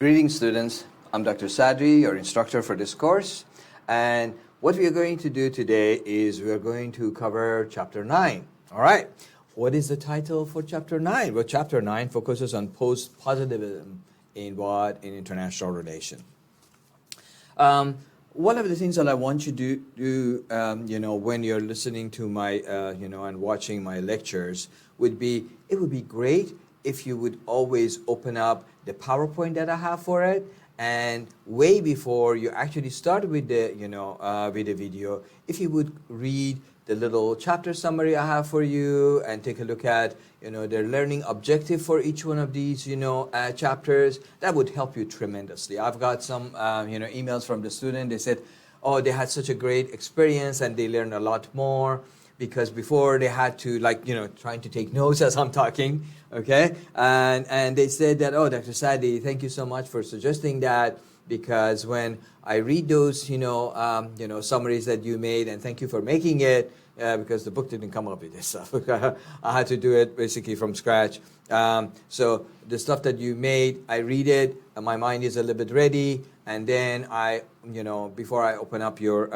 Greetings, students. I'm Dr. Sadri, your instructor for this course. And what we are going to do today is we are going to cover Chapter 9. All right. What is the title for Chapter 9? Well, Chapter 9 focuses on post-positivism in international relation. One of the things that I want you to do, when you're listening to my, and watching my lectures would be, it would be great if you would always open up the PowerPoint that I have for it, and way before you actually start with the, with the video, if you would read the little chapter summary I have for you and take a look at, the learning objective for each one of these, chapters, that would help you tremendously. I've got some, emails from the student. They said, oh, they had such a great experience and they learned a lot more, because before they had to trying to take notes as I'm talking, okay? And they said that, oh, Dr. Sadi, thank you so much for suggesting that, because when I read those, summaries that you made, and thank you for making it, because the book didn't come up with this stuff. I had to do it basically from scratch. So the stuff that you made, I read it, and my mind is a little bit ready, and then I, before I open up your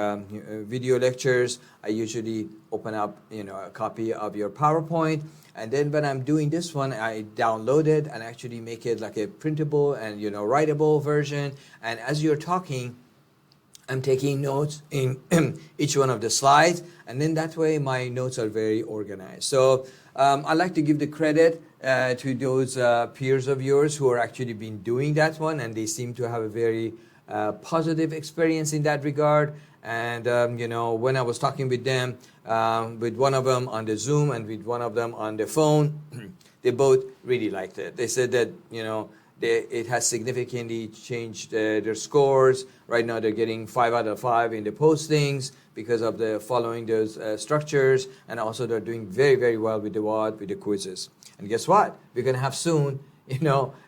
video lectures, I usually open up, a copy of your PowerPoint. And then when I'm doing this one, I download it and actually make it like a printable and, writable version. And as you're talking, I'm taking notes in each one of the slides. And then that way my notes are very organized. So I like to give the credit to those peers of yours who are actually been doing that one. And they seem to have a very positive experience in that regard. And, when I was talking with them, with one of them on the Zoom and with one of them on the phone, they both really liked it. They said that, it has significantly changed their scores. Right now they're getting 5 out of 5 in the postings because of the following those structures. And also they're doing very, very well with the quizzes. And guess what? We're going to have soon,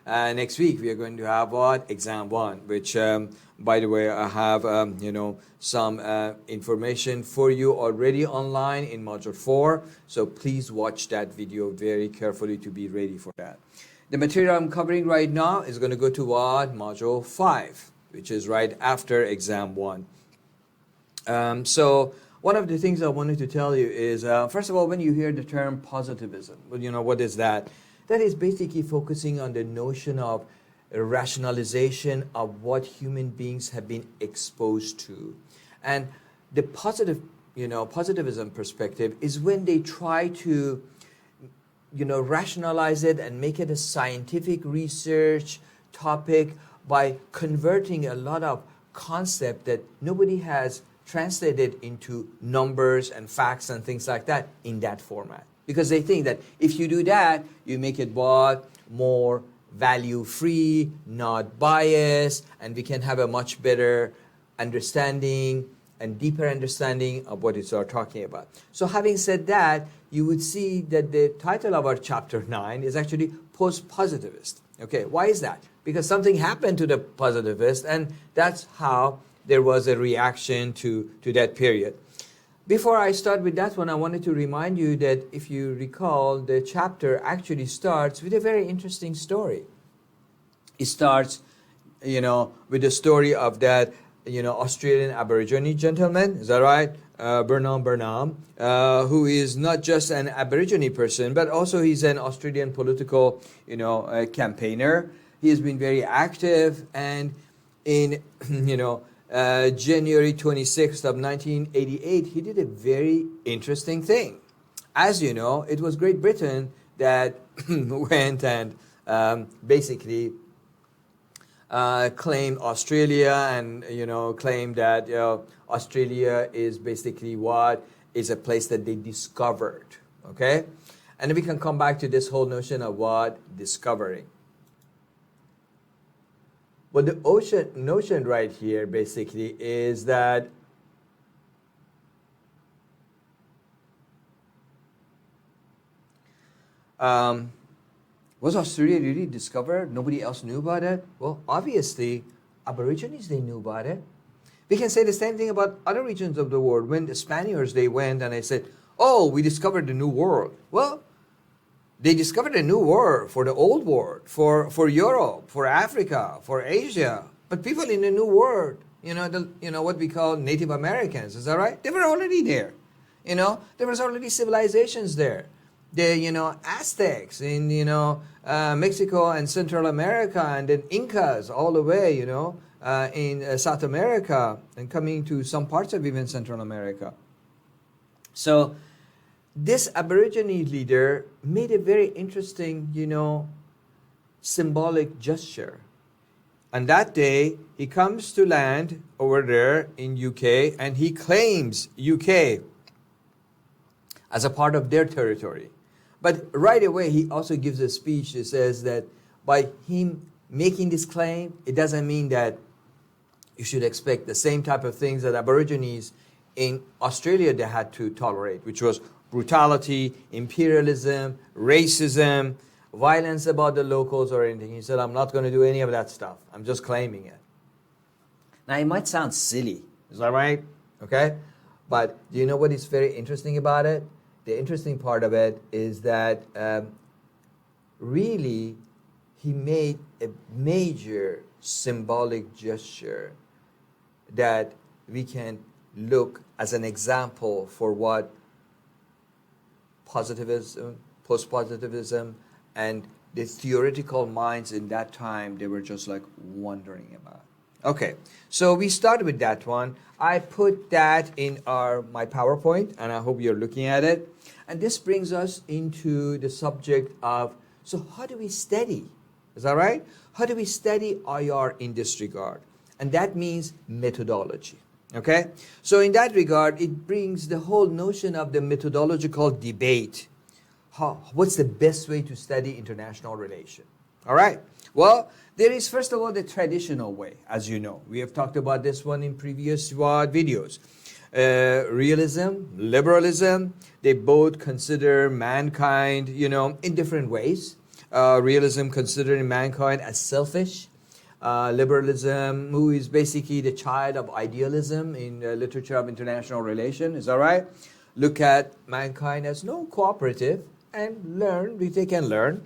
next week we are going to have Exam 1, which, by the way, I have, some information for you already online in Module 4. So please watch that video very carefully to be ready for that. The material I'm covering right now is going to go to Module 5, which is right after Exam 1. So one of the things I wanted to tell you is, first of all, when you hear the term positivism, well, what is that? That is basically focusing on the notion of rationalization of what human beings have been exposed to. And the positivism perspective is when they try to, rationalize it and make it a scientific research topic by converting a lot of concept that nobody has translated into numbers and facts and things like that in that format. Because they think that if you do that, you make it more value-free, not biased, and we can have a much better understanding and deeper understanding of what it's all talking about. So having said that, you would see that the title of our Chapter 9 is actually Post-Positivist. Okay, why is that? Because something happened to the positivist, and that's how there was a reaction to that period. Before I start with that one, I wanted to remind you that if you recall, the chapter actually starts with a very interesting story. It starts, with the story of that, Australian Aborigine gentleman, is that right? Burnham, who is not just an Aborigine person, but also he's an Australian political, campaigner. He has been very active, and in, January 26th of 1988, he did a very interesting thing. As you know, it was Great Britain that went and basically claimed Australia and, claimed that Australia is basically is a place that they discovered, okay? And then we can come back to this whole notion of discovering. But the notion right here basically is that was Australia really discovered? Nobody else knew about it? Well, obviously, Aborigines, they knew about it. We can say the same thing about other regions of the world. When the Spaniards, they went and they said, oh, we discovered the New World. Well, They discovered a new word for the old world, for Europe, for Africa, for Asia. But people in the new world, what we call Native Americans, is that right? They were already there. There was already civilizations there. The Aztecs in Mexico and Central America, and then Incas all the way in South America, and coming to some parts of even Central America. So this Aborigine leader made a very interesting symbolic gesture. And that day he comes to land over there in UK, and he claims UK as a part of their territory. But right away, he also gives a speech that says that by him making this claim, it doesn't mean that you should expect the same type of things that Aborigines in Australia they had to tolerate, which was brutality, imperialism, racism, violence about the locals or anything. He said, I'm not going to do any of that stuff. I'm just claiming it. Now, it might sound silly. Is that right? Okay? But do you know what is very interesting about it? The interesting part of it is that really he made a major symbolic gesture that we can look as an example for what positivism, post-positivism, and the theoretical minds in that time, they were just like wondering about. Okay, so we started with that one. I put that in my PowerPoint, and I hope you're looking at it. And this brings us into the subject of, so how do we study? Is that right? How do we study IR in this regard? And that means methodology. Okay? So in that regard, it brings the whole notion of the methodological debate. What's the best way to study international relation? All right. Well, there is, first of all, the traditional way, as you know. We have talked about this one in previous videos. Realism, liberalism, they both consider mankind, in different ways. Realism considering mankind as selfish. Liberalism, who is basically the child of idealism in literature of international relation. Is that right? Look at mankind as cooperative and they can learn.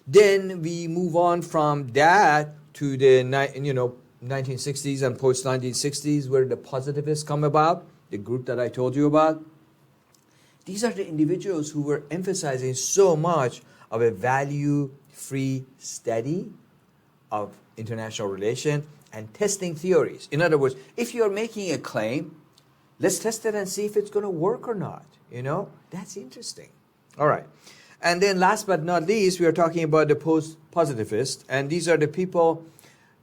Then we move on from that to the 1960s and post-1960s, where the positivists come about, the group that I told you about. These are the individuals who were emphasizing so much of a value-free study of international relation and testing theories. In other words, if you're making a claim, let's test it and see if it's going to work or not. That's interesting. All right. And then last but not least, we are talking about the post-positivists. And these are the people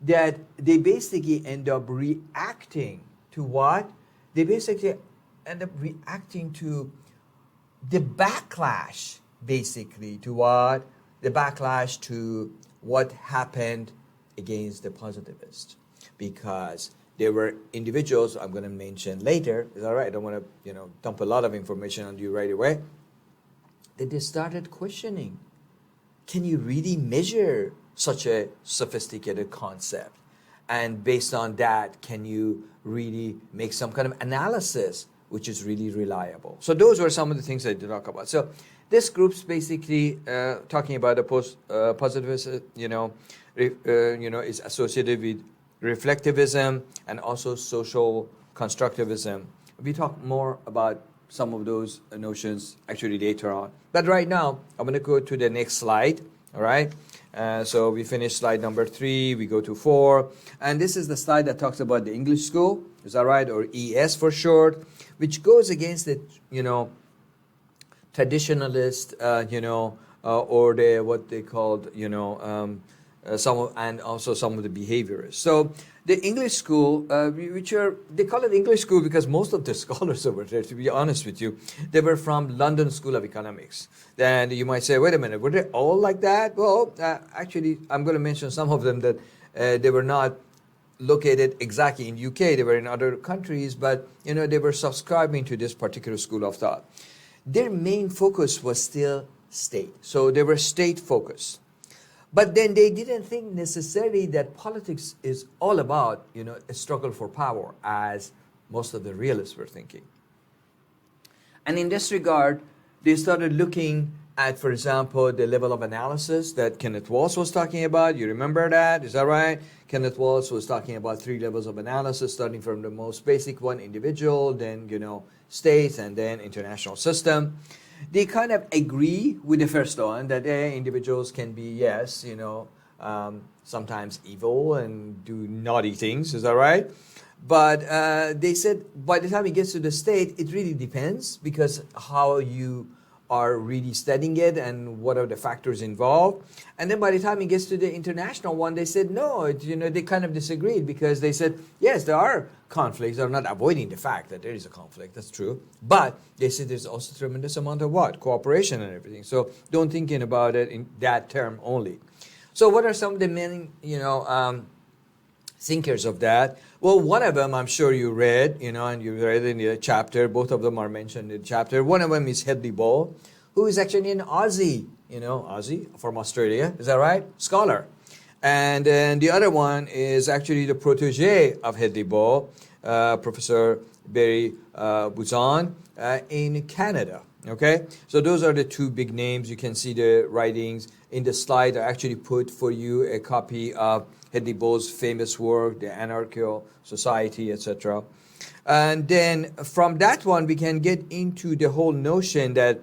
that they basically end up reacting to what? They basically end up reacting to the backlash, basically, to what? The backlash to what happened against the positivists. Because there were individuals, I'm going to mention later, is that right? I don't want to, dump a lot of information on you right away. That they started questioning, can you really measure such a sophisticated concept? And based on that, can you really make some kind of analysis which is really reliable? So those were some of the things that they talk about. So this group's basically talking about the post-positivist, is associated with reflectivism and also social constructivism. We talk more about some of those notions actually later on. But right now, I'm going to go to the next slide, all right? So we finished slide number 3, we go to 4. And this is the slide that talks about the English school, is that right? Or ES for short, which goes against the, traditionalist, or the, what they called, and also some of the behaviorists. So the English school, they call it English school because most of the scholars over there, to be honest with you, they were from London School of Economics. Then you might say, wait a minute, were they all like that? Well, actually, I'm going to mention some of them that they were not located exactly in UK. They were in other countries, but they were subscribing to this particular school of thought. Their main focus was still state. So they were state focused. But then they didn't think necessarily that politics is all about, a struggle for power, as most of the realists were thinking. And in this regard, they started looking at, for example, the level of analysis that Kenneth Walsh was talking about. You remember that? Is that right? Kenneth Walsh was talking about 3 levels of analysis, starting from the most basic one, individual, then, states, and then international system. They kind of agree with the first one that individuals can be, yes, sometimes evil and do naughty things. Is that right? But they said by the time it gets to the state, it really depends, because how you are really studying it and what are the factors involved. And then by the time it gets to the international one, they said no. They kind of disagreed, because they said yes, there are conflicts. They're not avoiding the fact that there is a conflict. That's true. But they said there's also a tremendous amount of what? Cooperation and everything. So don't thinking about it in that term only. So what are some of the main, thinkers of that? Well, one of them I'm sure you read, and you read in the chapter. Both of them are mentioned in the chapter. One of them is Hedley Ball, who is actually an Aussie, Aussie from Australia. Is that right? Scholar. And then the other one is actually the protege of Hedley Ball, Professor Barry Buzan in Canada. Okay, so those are the 2 big names. You can see the writings in the slide. I actually put for you a copy of Hedley Ball's famous work, The Anarcho Society, etc. And then from that one, we can get into the whole notion that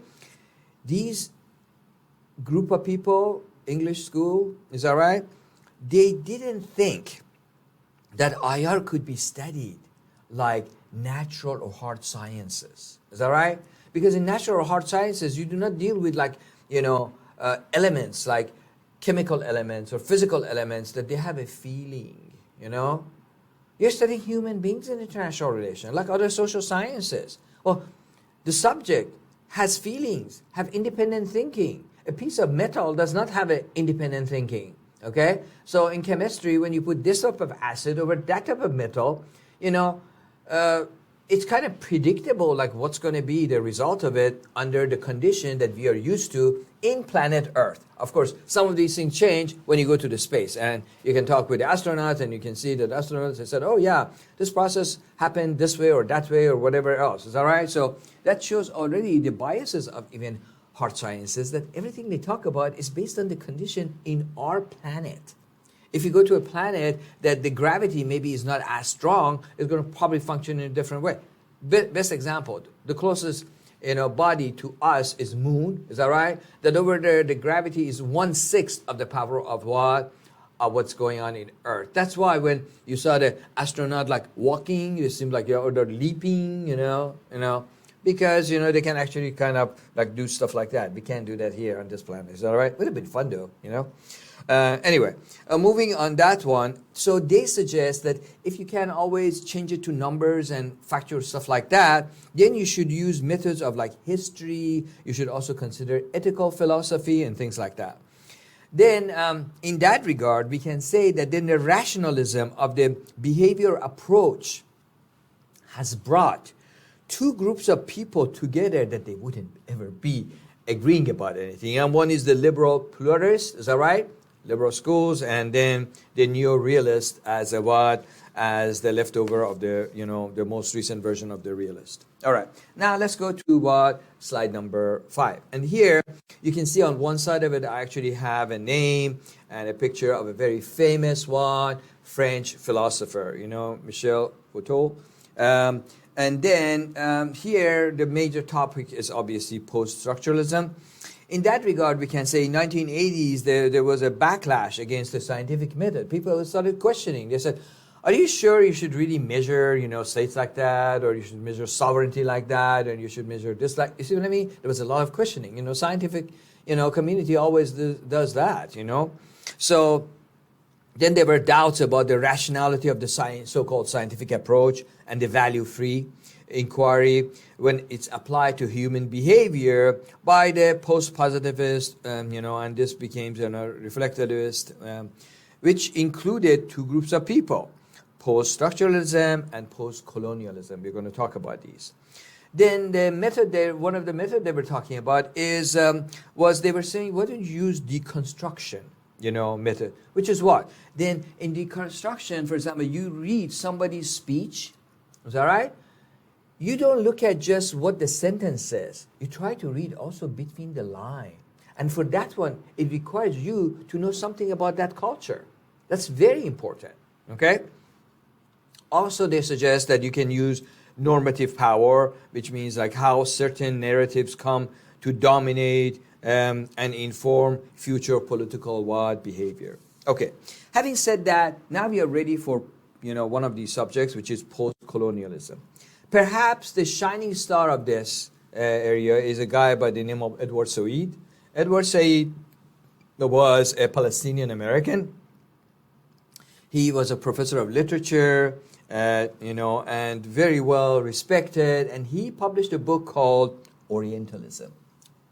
these group of people, English school, is that right? They didn't think that IR could be studied like natural or hard sciences. Is that right? Because in natural or hard sciences, you do not deal with elements like chemical elements or physical elements that they have a feeling, You're studying human beings in international relations, like other social sciences. Well, the subject has feelings, have independent thinking. A piece of metal does not have an independent thinking, okay? So in chemistry, when you put this type of acid over that type of metal, it's kind of predictable, like what's going to be the result of it under the condition that we are used to in planet Earth. Of course, some of these things change when you go to the space, and you can talk with the astronauts, and you can see that astronauts have said, oh yeah, this process happened this way or that way or whatever else. Is that right? So that shows already the biases of even hard sciences, that everything they talk about is based on the condition in our planet. If you go to a planet that the gravity maybe is not as strong, it's going to probably function in a different way. Best example, the closest body to us is Moon. Is that right? That over there, the gravity is 1/6 of the power of what? Of what's going on in Earth. That's why when you saw the astronaut like walking, it seemed like they're leaping, because they can actually kind of like do stuff like that. We can't do that here on this planet. Is that right? It would have been fun though, Anyway, moving on that one. So they suggest that if you can always change it to numbers and factor stuff like that, then you should use methods of like history. You should also consider ethical philosophy and things like that. Then in that regard, we can say that then the rationalism of the behavior approach has brought 2 groups of people together that they wouldn't ever be agreeing about anything. And one is the liberal pluralists, is that right? Liberal schools, and then the neo-realist as as the leftover of the the most recent version of the realist. All right, now let's go to slide number 5. And here you can see on one side of it, I actually have a name and a picture of a very famous French philosopher, Michel Foucault. And then here the major topic is obviously post-structuralism. In that regard, we can say in 1980s, there was a backlash against the scientific method. People started questioning. They said, are you sure you should really measure, states like that, or you should measure sovereignty like that, and you should measure this like, you see what I mean? There was a lot of questioning. Scientific, community always does that, So then there were doubts about the rationality of the so-called scientific approach and the value-free inquiry when it's applied to human behavior by the post-positivist, and this became reflectivist, which included 2 groups of people, post-structuralism and post-colonialism. We're going to talk about these. Then the method one of the methods they were talking about was they were saying, why don't you use deconstruction, method, which is what? Then in deconstruction, for example, you read somebody's speech, is that right? You don't look at just what the sentence says. You try to read also between the line. And for that one, it requires you to know something about that culture. That's very important, okay? Also, they suggest that you can use normative power, which means like how certain narratives come to dominate and inform future political behavior. Okay, having said that, now we are ready for one of these subjects, which is post-colonialism. Perhaps the shining star of this area is a guy by the name of Edward Said. Edward Said was a Palestinian American. He was a professor of literature, and very well respected. And he published a book called Orientalism.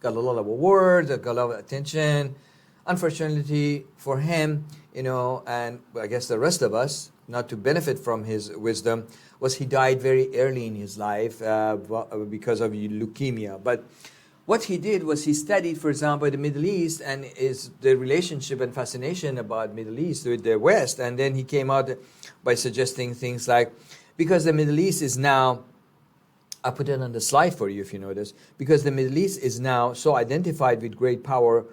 Got a lot of awards, got a lot of attention. Unfortunately for him, and I guess the rest of us, not to benefit from his wisdom, was he died very early in his life because of leukemia. But what he did was he studied, for example, the Middle East and the relationship and fascination about Middle East with the West. And then he came out by suggesting things like, because the Middle East is now, I put it on the slide for you if you notice, because the Middle East is now so identified with great power,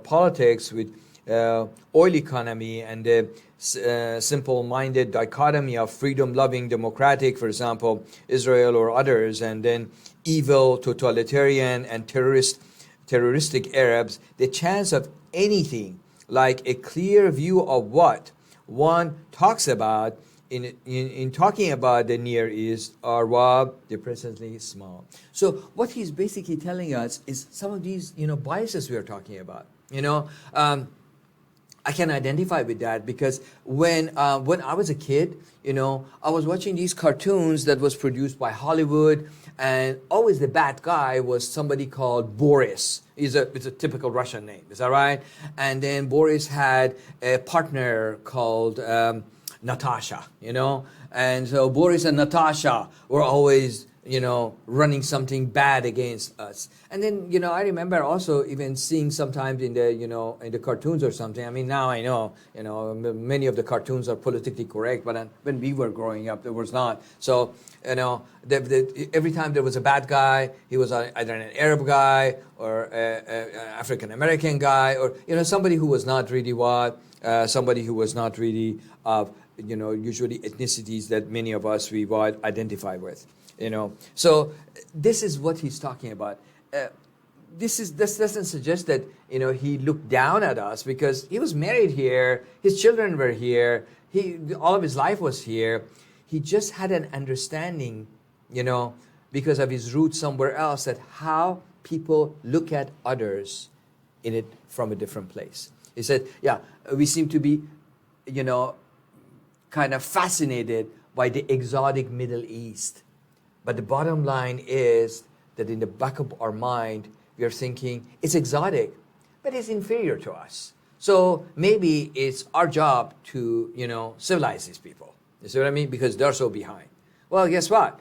politics, with oil economy and the simple-minded dichotomy of freedom-loving, democratic, for example, Israel or others, and then evil, totalitarian, and terroristic Arabs, the chance of anything like a clear view of what one talks about in talking about the Near East are they're presently small. So what he's basically telling us is some of these biases we are talking about. I can identify with that because when I was a kid, I was watching these cartoons that was produced by Hollywood, and always the bad guy was somebody called Boris. It's a typical Russian name, is that right? And then Boris had a partner called Natasha, and so Boris and Natasha were always running something bad against us. And then, I remember also even seeing sometimes in the, in the cartoons or something. I mean, now I know, many of the cartoons are politically correct, but when we were growing up, there was not. So, every time there was a bad guy, he was either an Arab guy or an African-American guy or, somebody who was not really somebody who was not really of, usually ethnicities that many of us we would identify with. So this is what he's talking about. This doesn't suggest that he looked down at us because he was married here, his children were here, all of his life was here. He just had an understanding, because of his roots somewhere else, that how people look at others in it from a different place. He said, yeah, we seem to be, kind of fascinated by the exotic Middle East. But the bottom line is that in the back of our mind, we are thinking, it's exotic, but it's inferior to us. So maybe it's our job to, civilize these people. You see what I mean? Because they're so behind. Well, guess what?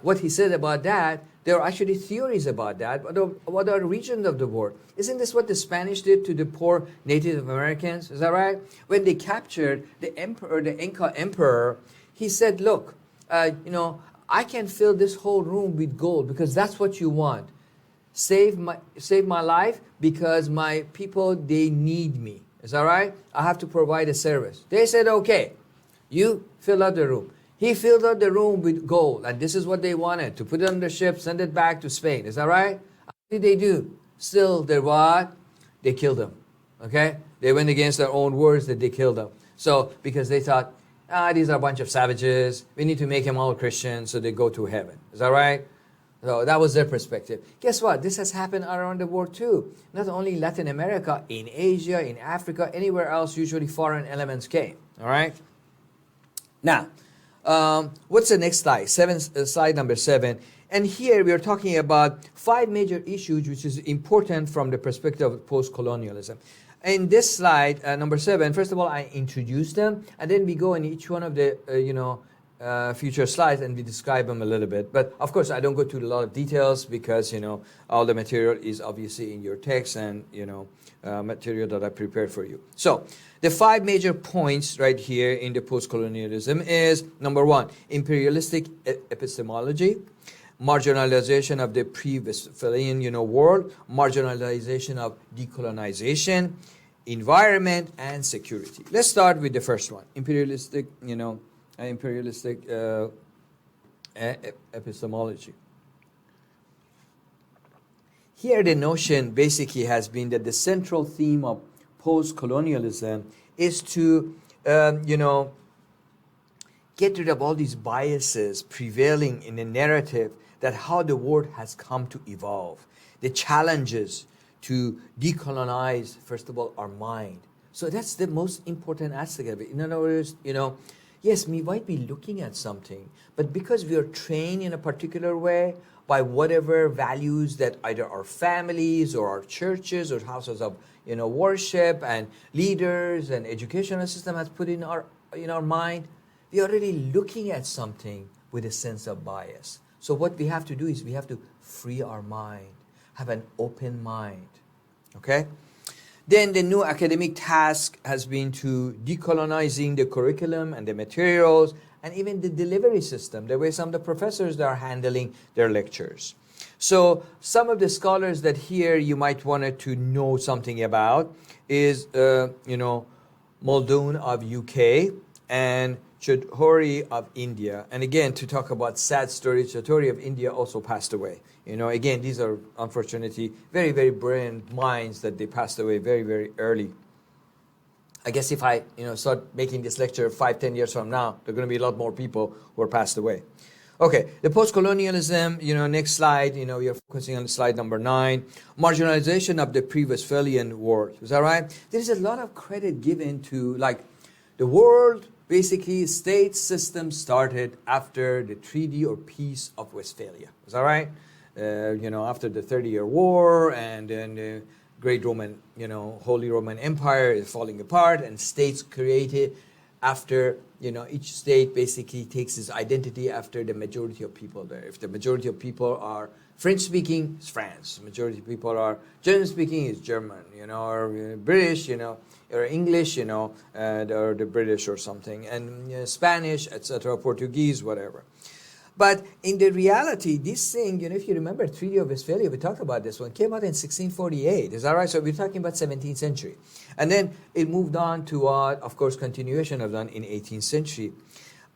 What he said about that, there are actually theories about that. What are regions of the world? Isn't this what the Spanish did to the poor Native Americans? Is that right? When they captured the emperor, the Inca emperor, he said, look, I can fill this whole room with gold because that's what you want. Save my life because my people, they need me. Is that right? I have to provide a service. They said, okay, you fill out the room. He filled out the room with gold, and this is what they wanted, to put it on the ship, send it back to Spain. Is that right? What did they do? Still, they what? They killed him. Okay? They went against their own words that they killed him. So, because they thought, these are a bunch of savages. We need to make them all Christians so they go to heaven. Is that right? So that was their perspective. Guess what? This has happened around the world too. Not only Latin America, in Asia, in Africa, anywhere else, usually foreign elements came. All right? Now, what's the next slide? Slide number 7. And here we are talking about 5 major issues which is important from the perspective of post-colonialism. In this slide, number 7, first of all, I introduce them, and then we go in each one of the, future slides and we describe them a little bit. But of course, I don't go to a lot of details because, all the material is obviously in your text and, material that I prepared for you. So, the 5 major points right here in the post-colonialism is, number 1, imperialistic epistemology. marginalization of the pre-Westphalian, world, marginalization of decolonization, environment, and security. Let's start with the first one, imperialistic, epistemology. Here the notion basically has been that the central theme of post-colonialism is to, get rid of all these biases prevailing in the narrative that how the world has come to evolve, the challenges to decolonize, first of all, our mind. So that's the most important aspect of it. In other words, yes, we might be looking at something, but because we are trained in a particular way by whatever values that either our families or our churches or houses of worship and leaders and educational system has put in our mind, we are already looking at something with a sense of bias. So what we have to do is we have to free our mind, have an open mind. Okay? Then the new academic task has been to decolonizing the curriculum and the materials and even the delivery system, the way some of the professors are handling their lectures. So some of the scholars that here you might want to know something about is, Muldoon of UK and Chaudhuri of India. And again, to talk about sad stories, Chaudhuri of India also passed away. Again, these are unfortunately very, very brilliant minds that they passed away very, very early. I guess if I, start making this lecture 5-10 years from now, there are going to be a lot more people who are passed away. Okay, the post-colonialism, next slide, we are focusing on slide number 9. Marginalization of the pre-Westphalian world. Is that right? There's a lot of credit given to, the world, basically, state system started after the Treaty or Peace of Westphalia. Is that right? After the 30-Year War and then the great Roman, Holy Roman Empire is falling apart and states created after, each state basically takes its identity after the majority of people there. If the majority of people are French-speaking, it's France. Majority of people are German-speaking, it's German, or British, or English, or the British or something, and Spanish, etc., Portuguese, whatever. But in the reality, this thing, if you remember Treaty of Westphalia, we talked about this one, came out in 1648. Is that right? So we're talking about 17th century. And then it moved on to what, of course, continuation of that in 18th century.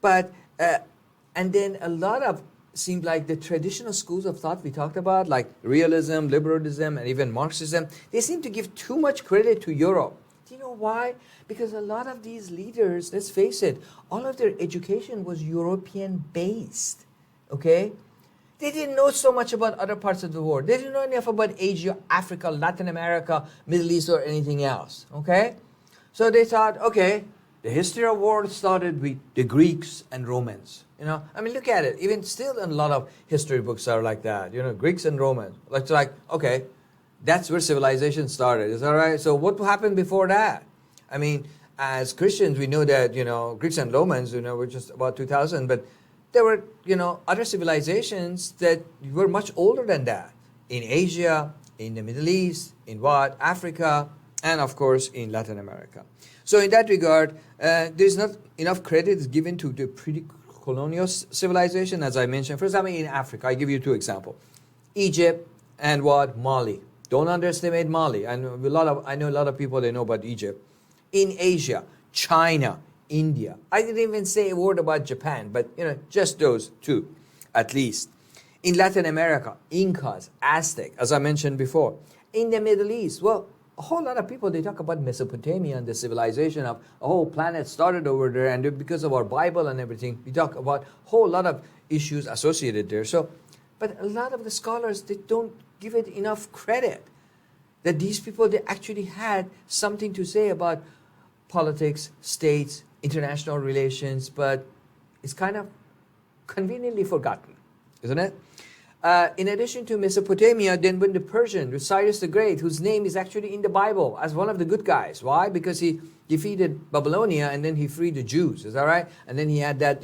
But, and then a lot of, seemed like the traditional schools of thought we talked about, like realism, liberalism, and even Marxism, they seem to give too much credit to Europe. Do you know why? Because a lot of these leaders, let's face it, all of their education was European-based. Okay? They didn't know so much about other parts of the world. They didn't know enough about Asia, Africa, Latin America, Middle East, or anything else. Okay? So they thought, okay, the history of the world started with the Greeks and Romans. Look at it. Even still a lot of history books are like that. Greeks and Romans. Okay, that's where civilization started. Is that right? So what happened before that? As Christians, we know that, Greeks and Romans, were just about 2,000, but there were, other civilizations that were much older than that. In Asia, in the Middle East, in Africa, and of course in Latin America. So in that regard, there's not enough credit given to the pre-colonial civilization, as I mentioned. For example, in Africa, I give you 2 examples. Egypt and Mali. Don't underestimate Mali. I know a lot of people, they know about Egypt. In Asia, China, India. I didn't even say a word about Japan, but just those 2, at least. In Latin America, Incas, Aztec, as I mentioned before. In the Middle East, a whole lot of people, they talk about Mesopotamia and the civilization of a whole planet started over there, and because of our Bible and everything, we talk about a whole lot of issues associated there. So, but a lot of the scholars, they don't give it enough credit that these people, they actually had something to say about politics, states, international relations, but it's kind of conveniently forgotten, isn't it? In addition to Mesopotamia, then when the Persian, with Cyrus the Great, whose name is actually in the Bible as one of the good guys. Why? Because he defeated Babylonia and then he freed the Jews. Is that right? And then he had that,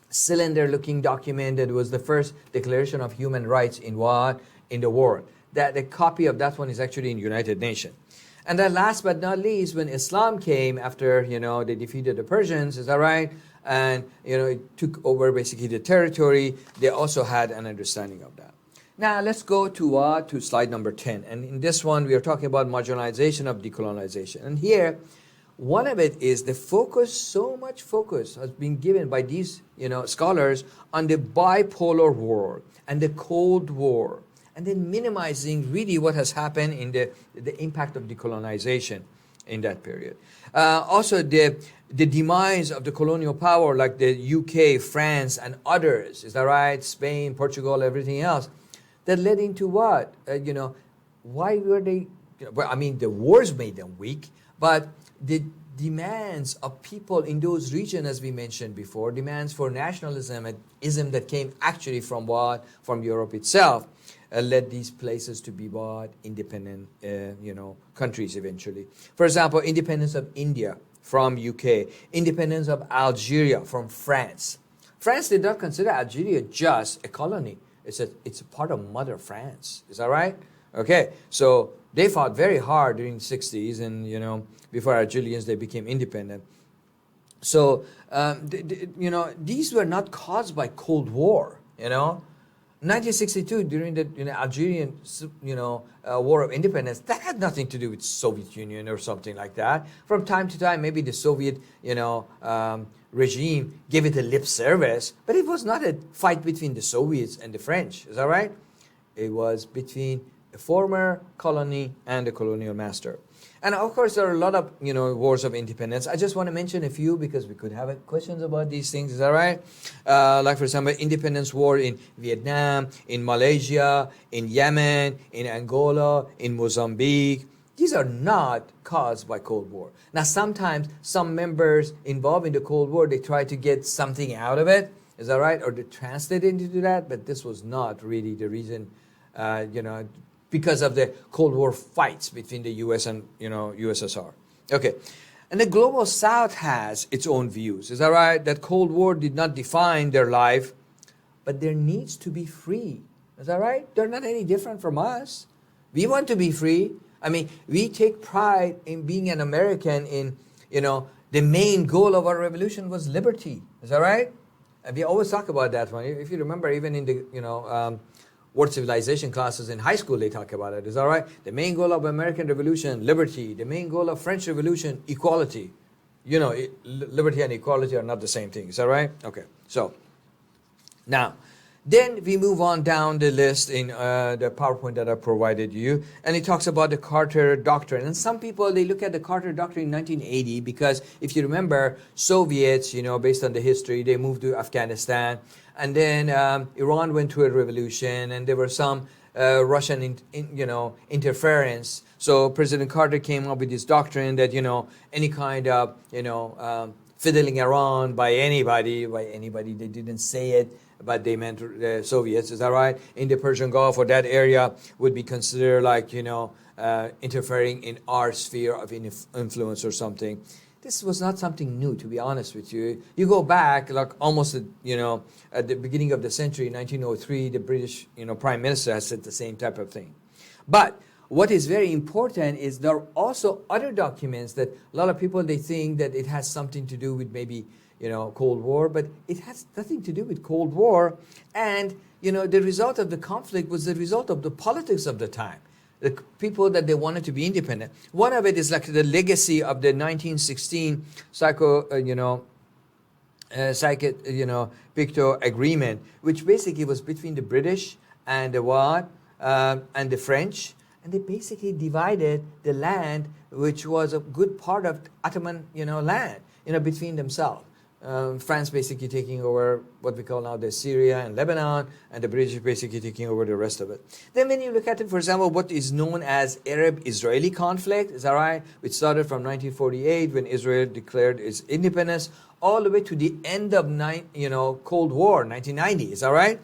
cylinder-looking document that was the first declaration of human rights in the world. That the copy of that one is actually in United Nations. And then last but not least, when Islam came after, they defeated the Persians, is that right? And, it took over basically the territory. They also had an understanding of that. Now, let's go to slide number 10. And in this one, we are talking about marginalization of decolonization. And here, one of it is the focus, so much focus has been given by these, scholars on the bipolar war and the Cold War, and then minimizing really what has happened in the impact of decolonization in that period. Also, the demise of the colonial power like the UK, France, and others, is that right? Spain, Portugal, everything else, that led into what? Why were they, well, I mean, the wars made them weak, but the demands of people in those regions, as we mentioned before, demands for nationalism and ism that came actually from what? From Europe itself, led these places to be what? Independent, countries eventually. For example, independence of India from UK, independence of Algeria from France. France did not consider Algeria just a colony. It's a part of Mother France. Is that right? Okay, so they fought very hard during the 60s, and before Algerians they became independent. So these were not caused by Cold War. 1962 during the Algerian War of Independence, that had nothing to do with Soviet Union or something like that. From time to time, maybe the Soviet regime gave it a lip service, but it was not a fight between the Soviets and the French. Is that right? It was between a former colony and a colonial master. And of course, there are a lot of wars of independence. I just want to mention a few because we could have questions about these things. Is that right? Like for example, independence war in Vietnam, in Malaysia, in Yemen, in Angola, in Mozambique. These are not caused by Cold War. Now, sometimes some members involved in the Cold War, they try to get something out of it. Is that right? Or they translate into that, but this was not really the reason, because of the Cold War fights between the U.S. and, USSR. Okay. And the Global South has its own views. Is that right? That Cold War did not define their life, but there needs to be free. Is that right? They're not any different from us. We want to be free. I mean, we take pride in being an American in, the main goal of our revolution was liberty. Is that right? And we always talk about that one. If you remember, even in the, world civilization classes in high school, they talk about it. Is that right? The main goal of American Revolution, liberty. The main goal of French Revolution, equality. Liberty and equality are not the same thing. Is that right? Okay. So, now, then we move on down the list in the PowerPoint that I provided you. And it talks about the Carter Doctrine. And some people, they look at the Carter Doctrine in 1980 because if you remember, Soviets, based on the history, they moved to Afghanistan. And then Iran went through a revolution, and there were some Russian, interference. So President Carter came up with this doctrine that any kind of fiddling around by anybody, they didn't say it, but they meant the Soviets. Is that right? In the Persian Gulf or that area would be considered like interfering in our sphere of influence or something. This was not something new, to be honest with you. You go back, like almost, at the beginning of the century, 1903, the British, Prime Minister has said the same type of thing. But what is very important is there are also other documents that a lot of people, they think that it has something to do with maybe, Cold War, but it has nothing to do with Cold War. And, the result of the conflict was the result of the politics of the time. The people that they wanted to be independent. One of it is like the legacy of the 1916 Picto Agreement, which basically was between the British and the what and the French, and they basically divided the land, which was a good part of Ottoman land, between themselves. France basically taking over what we call now the Syria and Lebanon, and the British basically taking over the rest of it. Then when you look at it, for example, what is known as Arab-Israeli conflict, is that right? Which started from 1948 when Israel declared its independence, all the way to the end of Cold War, 1990, is that right?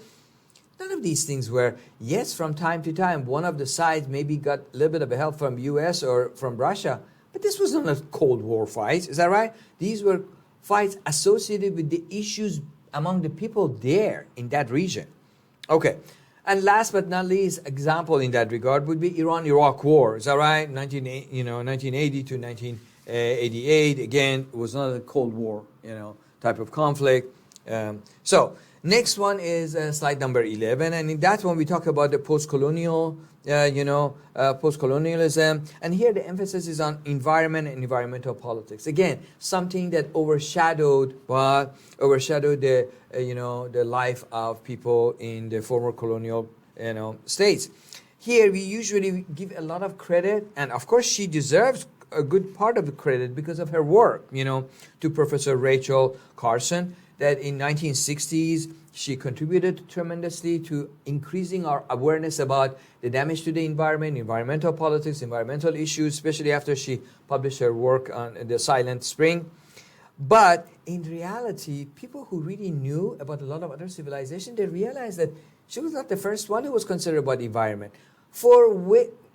None of these things were, yes, from time to time, one of the sides maybe got a little bit of help from US or from Russia, but this was not a Cold War fight, is that right? These were fights associated with the issues among the people there in that region. Okay. And last but not least, example in that regard would be Iran-Iraq War. Is that right? 1980 to 1988. Again, it was not a Cold War, type of conflict. So next one is slide number 11, and in that one we talk about the post-colonial, post-colonialism, and here the emphasis is on environment and environmental politics. Again, something that overshadowed the the life of people in the former colonial states. Here we usually give a lot of credit, and of course she deserves a good part of the credit because of her work, to Professor Rachel Carson, that in 1960s she contributed tremendously to increasing our awareness about the damage to the environment, environmental politics, environmental issues, especially after she published her work on the Silent Spring. But in reality, people who really knew about a lot of other civilizations, they realized that she was not the first one who was concerned about the environment. For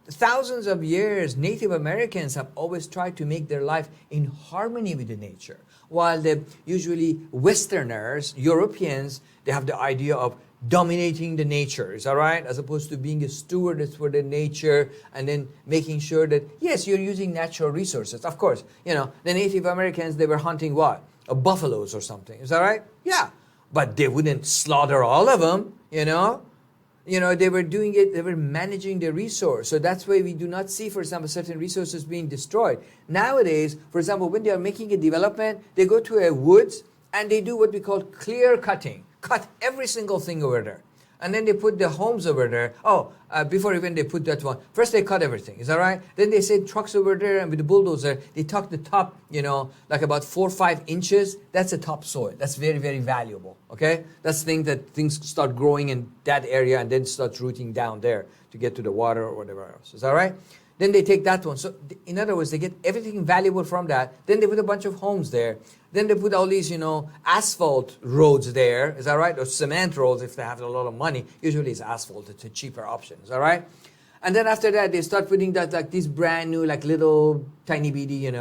thousands of years, Native Americans have always tried to make their life in harmony with the nature, while usually Westerners, Europeans, they have the idea of dominating the nature, is that right? As opposed to being a stewardess for the nature and then making sure that, yes, you're using natural resources. Of course, the Native Americans, they were hunting what? Buffaloes or something, is that right? Yeah, but they wouldn't slaughter all of them, they were doing it, they were managing the resource. So that's why we do not see, for example, certain resources being destroyed. Nowadays, for example, when they are making a development, they go to a woods and they do what we call clear cutting. Cut every single thing over there. And then they put the homes over there. Before even they put that one, first they cut everything, is that right? Then they send trucks over there, and with the bulldozer, they tuck the top, like about 4 or 5 inches. That's a topsoil. That's very, very valuable, okay? That's the thing that things start growing in that area and then start rooting down there to get to the water or whatever else. Is that right? Then they take that one. So in other words, they get everything valuable from that. Then they put a bunch of homes there. Then they put all these, asphalt roads there. Is that right? Or cement roads if they have a lot of money. Usually it's asphalt. It's a cheaper option. Is that right? And then after that, they start putting that like these brand new, like little tiny bitty,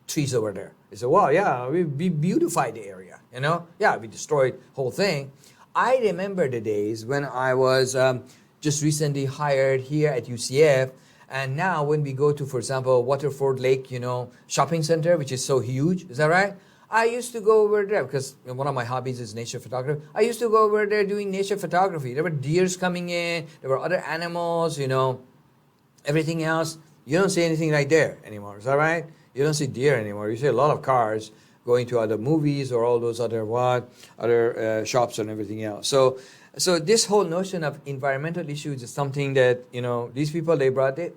trees over there. They say, well, yeah, we beautified the area, Yeah, we destroyed the whole thing. I remember the days when I was just recently hired here at UCF. And now when we go to, for example, Waterford Lake, shopping center, which is so huge, is that right? I used to go over there because one of my hobbies is nature photography. I used to go over there doing nature photography. There were deers coming in. There were other animals, everything else. You don't see anything right there anymore. Is that right? You don't see deer anymore. You see a lot of cars going to other movies or all those other shops and everything else. So this whole notion of environmental issues is something that, these people, they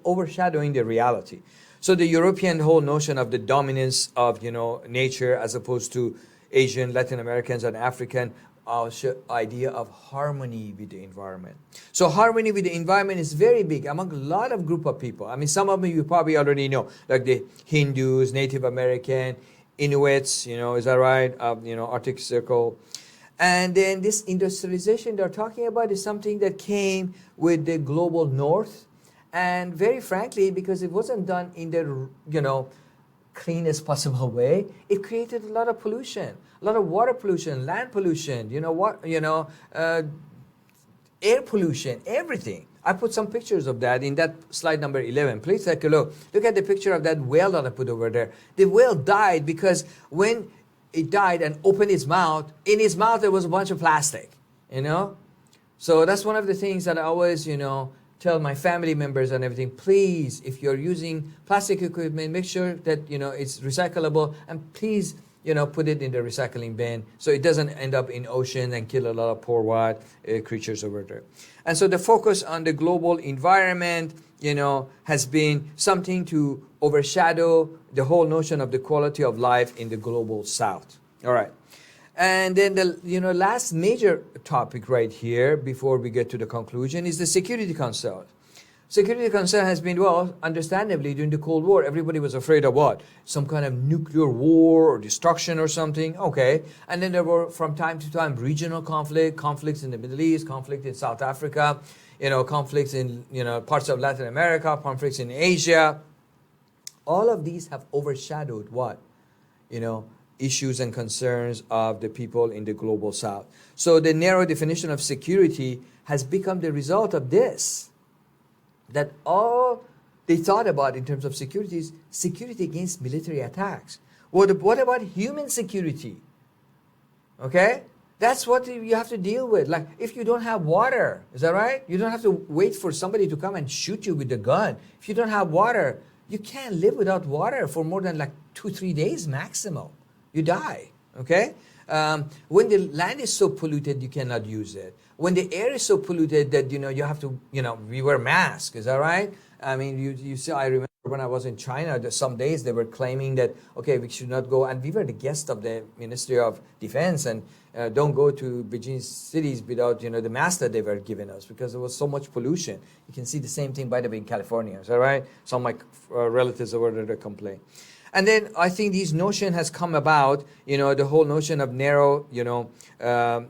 overshadowing the reality. So the European whole notion of the dominance of, nature as opposed to Asian, Latin Americans, and African idea of harmony with the environment. So harmony with the environment is very big among a lot of group of people. I mean, some of them you probably already know, like the Hindus, Native American, Inuits, is that right? Arctic Circle. And then this industrialization they're talking about is something that came with the global north. And very frankly, because it wasn't done in the, cleanest possible way, it created a lot of pollution, a lot of water pollution, land pollution, air pollution, everything. I put some pictures of that in that slide number 11. Please take a look. Look at the picture of that whale that I put over there. The whale died because when it died and opened its mouth, in its mouth there was a bunch of plastic, So that's one of the things that I always, tell my family members and everything. Please, if you're using plastic equipment, make sure that, it's recyclable, and please, put it in the recycling bin so it doesn't end up in ocean and kill a lot of poor wild creatures over there. And so the focus on the global environment, has been something to overshadow the whole notion of the quality of life in the global south. All right. And then the last major topic right here before we get to the conclusion is the security concern. Security concern has been, understandably, during the Cold War, everybody was afraid of what? Some kind of nuclear war or destruction or something. Okay. And then there were, from time to time, regional conflicts in the Middle East, conflict in South Africa, conflicts in, parts of Latin America, conflicts in Asia. All of these have overshadowed what? issues and concerns of the people in the global south. So the narrow definition of security has become the result of this, that all they thought about in terms of security is security against military attacks. What about human security? Okay? That's what you have to deal with. Like, if you don't have water, is that right? You don't have to wait for somebody to come and shoot you with a gun. If you don't have water, you can't live without water for more than like 2-3 days maximum. You die, okay? When the land is so polluted, you cannot use it. When the air is so polluted that, you have to, we wear masks, is that right? I mean, you see, I remember when I was in China, some days they were claiming that, okay, we should not go, and we were the guest of the Ministry of Defense, and don't go to Beijing cities without, the mask that they were giving us, because there was so much pollution. You can see the same thing, by the way, in California, is that right? Some of my relatives over there complain. And then I think this notion has come about, the whole notion of narrow,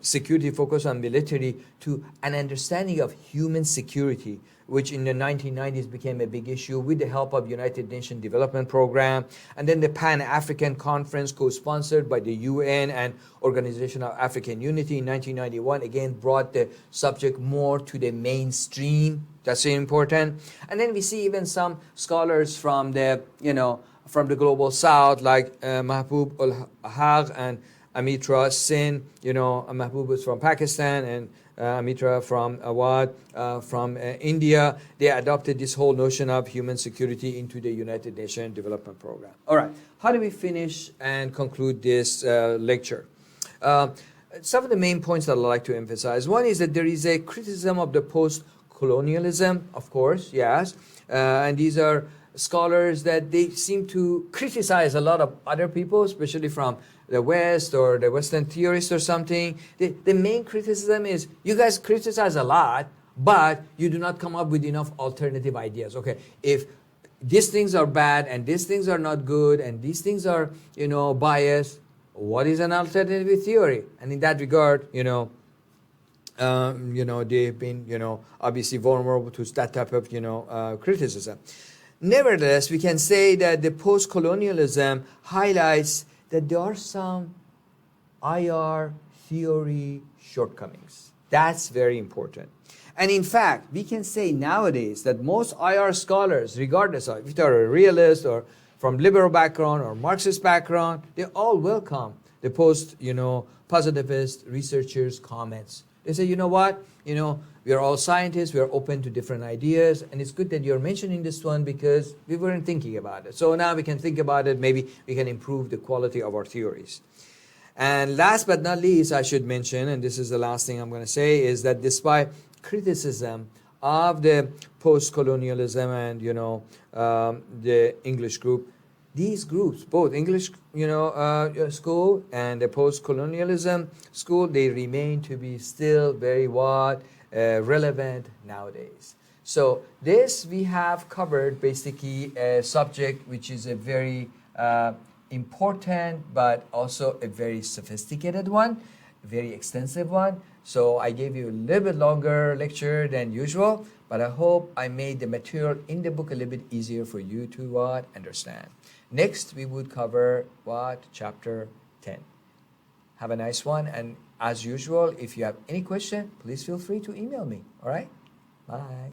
security focus on military, to an understanding of human security, which in the 1990s became a big issue with the help of United Nations Development Program. And then the Pan-African Conference, co-sponsored by the UN and Organization of African Unity in 1991, again brought the subject more to the mainstream. That's important. And then we see even some scholars from the, from the global south, like Mahbub ul-Haq and Amitra Sin. Mahbub is from Pakistan, and Amitra from Awad, from India. They adopted this whole notion of human security into the United Nations Development Program. All right, how do we finish and conclude this lecture? Some of the main points that I'd like to emphasize. One is that there is a criticism of the post-colonialism, of course, yes. And these are scholars that they seem to criticize a lot of other people, especially from the West or the Western theorists or something. The main criticism is, you guys criticize a lot, but you do not come up with enough alternative ideas. Okay, if these things are bad and these things are not good and these things are, biased, what is an alternative theory? And in that regard, they've been, obviously vulnerable to that type of, criticism. Nevertheless, we can say that the post-colonialism highlights that there are some IR theory shortcomings. That's very important. And in fact, we can say nowadays that most IR scholars, regardless of if they're a realist or from liberal background or Marxist background, they all welcome the positivist researchers' comments. They say, you know what, we are all scientists, we are open to different ideas, and it's good that you're mentioning this one because we weren't thinking about it. So now we can think about it, maybe we can improve the quality of our theories. And last but not least, I should mention, and this is the last thing I'm going to say, is that despite criticism of the post-colonialism and, the English group, these groups, both English, school and the post-colonialism school, they remain to be still very relevant nowadays. So this we have covered basically a subject which is a very important but also a very sophisticated one, a very extensive one. So I gave you a little bit longer lecture than usual, but I hope I made the material in the book a little bit easier for you to understand. Next, we would cover Chapter 10. Have a nice one, and as usual, if you have any question, please feel free to email me. All right? Bye.